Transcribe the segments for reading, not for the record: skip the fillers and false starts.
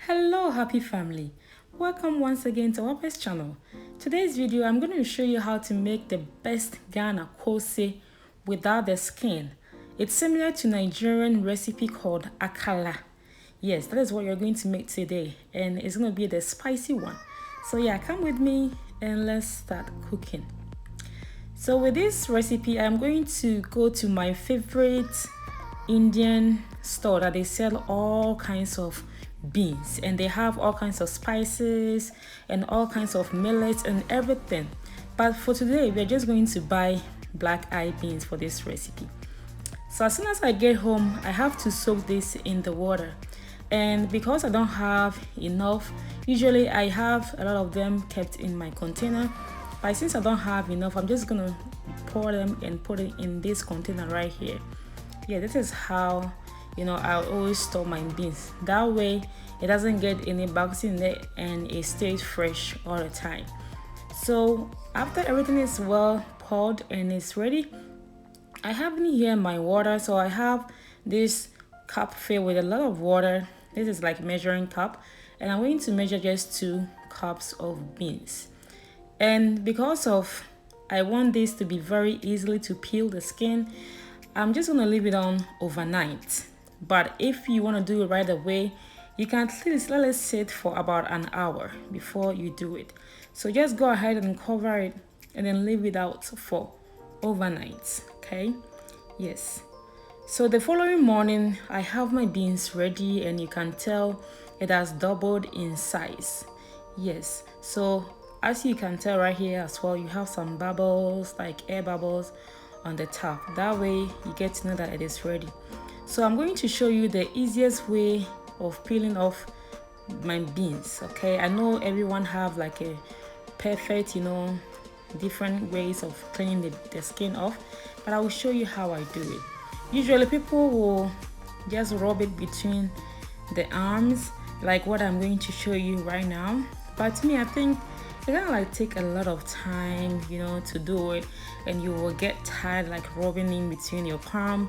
Hello happy family, welcome once again to OBAAPA'S channel. Today's video I'm going to show you how to make the best Ghana Koose without the skin. It's similar to Nigerian recipe called Akara. Yes, that is what you're going to make today, and it's going to be the spicy one. So yeah, come with me and let's start cooking. So with this recipe I'm going to go to my favorite Indian store that they sell all kinds of beans, and they have all kinds of spices and all kinds of millets and everything. But for today we're just going to buy black eyed beans for this recipe. So as soon as I get home I have to soak this in the water, and because I don't have enough, usually I have a lot of them kept in my container, but since I don't have enough I'm just gonna pour them and put it in this container right here. Yeah, this is how I always store my beans. That way it doesn't get any bugs in there and it stays fresh all the time. So after everything is well poured and it's ready, I have in here my water. So I have this cup filled with a lot of water. This is like measuring cup, and I'm going to measure just 2 cups of beans. And because of I want this to be very easily to peel the skin, I'm just gonna leave it on overnight. But if you want to do it right away, you can at least let it sit for about an hour before you do it. So just go ahead and cover it and then leave it out for overnight. Okay, yes. So the following morning I have my beans ready, and you can tell it has doubled in size. Yes, so as you can tell right here as well, you have some bubbles, like air bubbles on the top. That way you get to know that it is ready. So I'm going to show you the easiest way of peeling off my beans. Okay, I know everyone have like a perfect different ways of cleaning the skin off, but I will show you how I do it. Usually people will just rub it between the arms like what I'm going to show you right now, but to me I think it kind of like take a lot of time to do it, and you will get tired like rubbing in between your palm.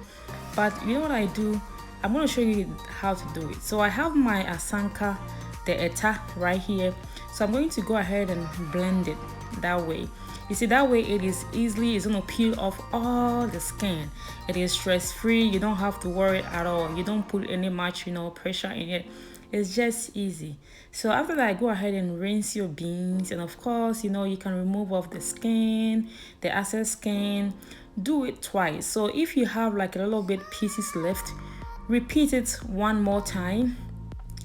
But you know what I do, I'm going to show you how to do it. So I have my asanka, the eta right here, so I'm going to go ahead and blend it that way. You see, that way it's going to peel off all the skin. It is stress free, you don't have to worry at all, you don't put any much pressure in it. It's just easy. So after that, go ahead and rinse your beans, and of course you can remove off the skin, the excess skin. Do it twice. So if you have like a little bit pieces left, repeat it one more time,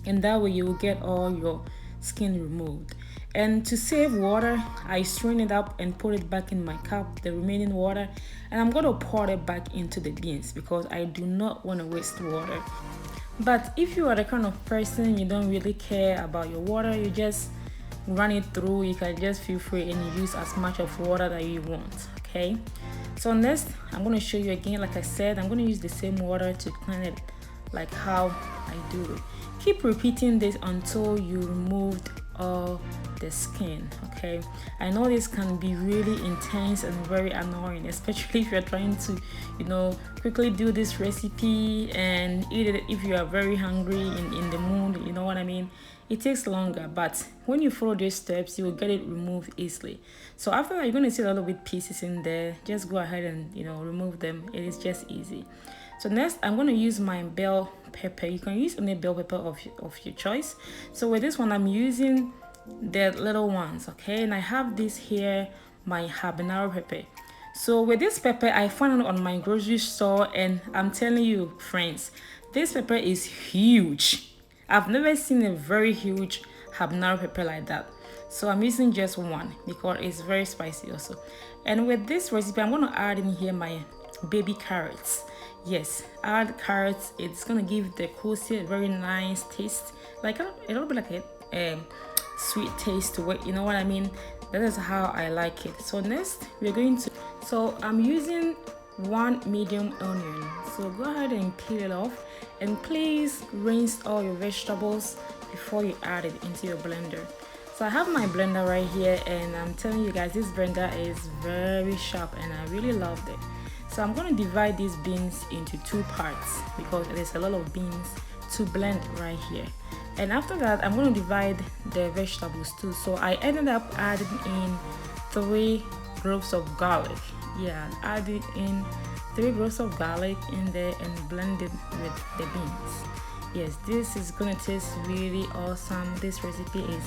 and that way you will get all your skin removed. And to save water, I strain it up and put it back in my cup, the remaining water, and I'm going to pour it back into the beans because I do not want to waste water. But if you are the kind of person you don't really care about your water, you just run it through, you can just feel free and use as much of water that you want. Okay, so next I'm going to show you again. Like I said, I'm going to use the same water to clean it like how I do it. Keep repeating this until you removed all the skin. Okay, I know this can be really intense and very annoying, especially if you're trying to quickly do this recipe and eat it if you are very hungry in the mood. You know what I mean? It takes longer, but when you follow these steps you will get it removed easily. So after that, you're going to see a little bit pieces in there. Just go ahead and remove them. It is just easy. So next I'm going to use my bell pepper. You can use any bell pepper of your choice. So with this one I'm using the little ones. Okay, and I have this here, my Habanero pepper. So with this pepper I found it on my grocery store, and I'm telling you friends, this pepper is huge. I've never seen a very huge Habanero pepper like that. So I'm using just one because it's very spicy also. And with this recipe I'm going to add in here my baby carrots. Yes, add carrots. It's gonna give the koose a very nice taste, like a little bit like a sweet taste to it. You know what I mean? That is how I like it. So next we're going to, so I'm using 1 medium onion. So go ahead and peel it off, and please rinse all your vegetables before you add it into your blender. So I have my blender right here, and I'm telling you guys, this blender is very sharp and I really loved it. So I'm going to divide these beans into 2 parts because there's a lot of beans to blend right here. And after that, I'm going to divide the vegetables too. So I ended up adding in 3 cloves of garlic. Yeah, added in 3 cloves of garlic in there and blend it with the beans. Yes, this is gonna taste really awesome. This recipe is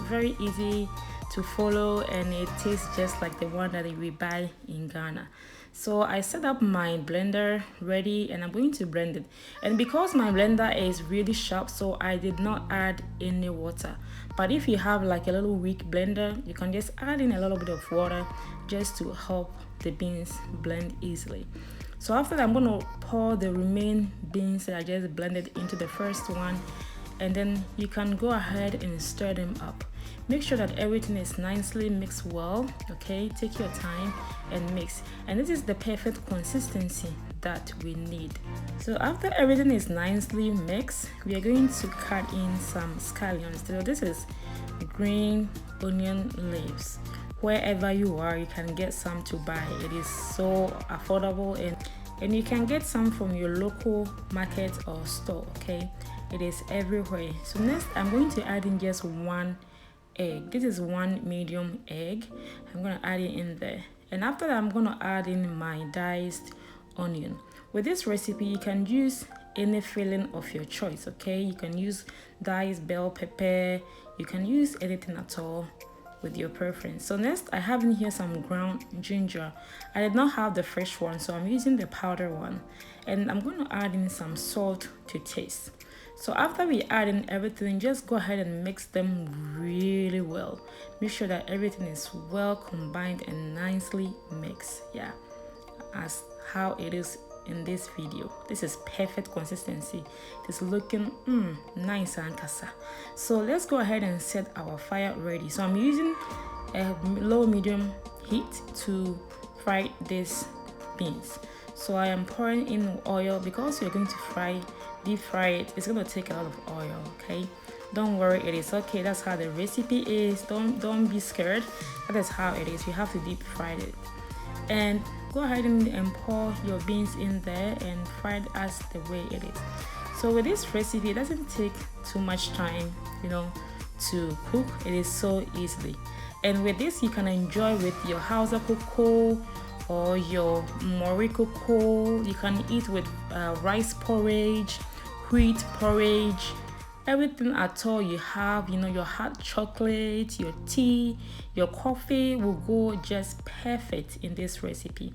very easy to follow and it tastes just like the one that we buy in Ghana. So I set up my blender ready and I'm going to blend it. And because my blender is really sharp, so I did not add any water. But if you have like a little weak blender, you can just add in a little bit of water just to help the beans blend easily. So after that, I'm going to pour the remaining beans that I just blended into the first one, and then you can go ahead and stir them up. Make sure that everything is nicely mixed well, okay? Take your time and mix. And this is the perfect consistency that we need. So after everything is nicely mixed, we are going to cut in some scallions. So this is green onion leaves. Wherever you are, you can get some to buy. It is so affordable, and you can get some from your local market or store, okay? It is everywhere. So next, I'm going to add in just 1 egg. This is 1 medium egg. I'm going to add it in there. And after that, I'm going to add in my diced onion. With this recipe, you can use any filling of your choice, okay? You can use diced bell pepper. You can use anything at all with your preference. So next, I have in here some ground ginger. I did not have the fresh one, so I'm using the powder one. And I'm going to add in some salt to taste. So after we add in everything, just go ahead and mix them really well. Make sure that everything is well combined and nicely mixed. Yeah, as how it is in this video. This is perfect consistency. It is looking nice and kasa. So let's go ahead and set our fire ready. So I'm using a low medium heat to fry these beans. So I am pouring in oil because you're going to deep fry it. It's going to take a lot of oil, okay? Don't worry, it is okay. That's how the recipe is. Don't be scared. That is how it is. You have to deep fry it. And go ahead and pour your beans in there and fry it as the way it is. So with this recipe, it doesn't take too much time, you know, to cook. It is so easily. And with this, you can enjoy with your Hausa cocoa or your Mori cocoa. You can eat with rice porridge, wheat porridge, everything at all you have, you know, your hot chocolate, your tea, your coffee will go just perfect in this recipe.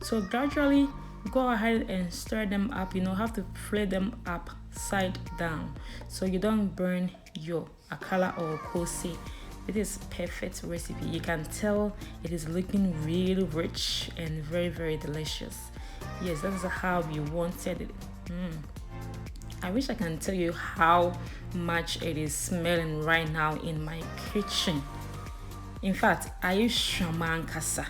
So gradually go ahead and stir them up. You know, have to flip them upside down so you don't burn your Akara or Koose. It is perfect recipe. You can tell it is looking really rich and very, very delicious. Yes, that is how we wanted it. I wish I can tell you how much it is smelling right now in my kitchen. In fact, I use shaman kasa.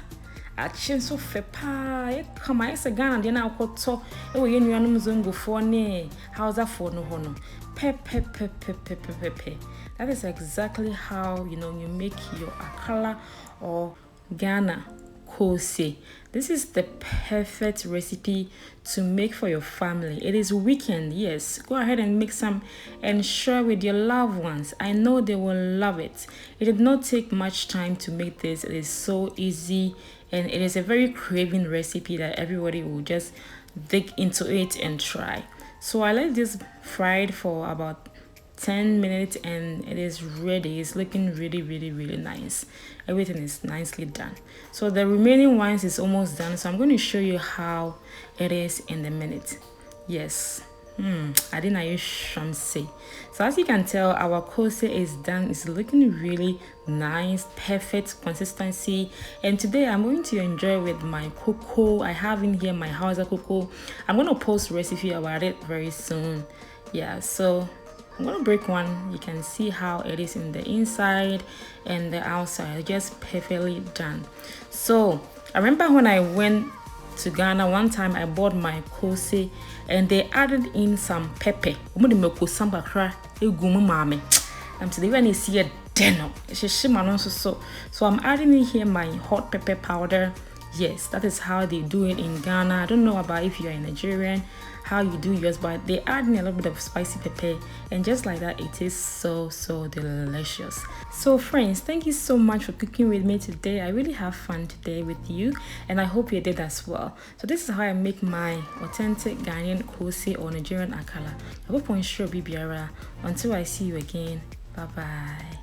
A chinso fepa, come I say Ghana, then I'll put so we in your zongo for ne. How's that for no hono? Pepe. That is exactly how, you know, you make your Akara or Ghana Koose. This is the perfect recipe to make for your family. It is weekend, yes. Go ahead and make some and share with your loved ones. I know they will love it. It did not take much time to make this. It is so easy and it is a very craving recipe that everybody will just dig into it and try. So I let this fried for about 10 minutes and it is ready. It's looking really, really, really nice. Everything is nicely done. So the remaining ones is almost done. So I'm going to show you how it is in a minute. Yes. I didn't use shamsi. So as you can tell, our Koose is done. It's looking really nice, perfect consistency. And today I'm going to enjoy with my cocoa. I have in here my Hausa cocoa. I'm going to post recipe about it very soon. Yeah, so I'm going to break one. You can see how it is in the inside and the outside. Just perfectly done. So I remember when I went to Ghana one time, I bought my Koose and they added in some pepper. I'm today when you see a deno, so I'm adding in here my hot pepper powder Yes, that is how they do it in Ghana. I don't know about if you're a Nigerian, how you do yours, but they add in a little bit of spicy pepper, and just like that, it is so delicious. So friends, thank you so much for cooking with me today. I really have fun today with you, and I hope you did as well. So this is how I make my authentic Ghanaian Koose or Nigerian Akara. I hope on sure Bibiara. Until I see you again, bye bye.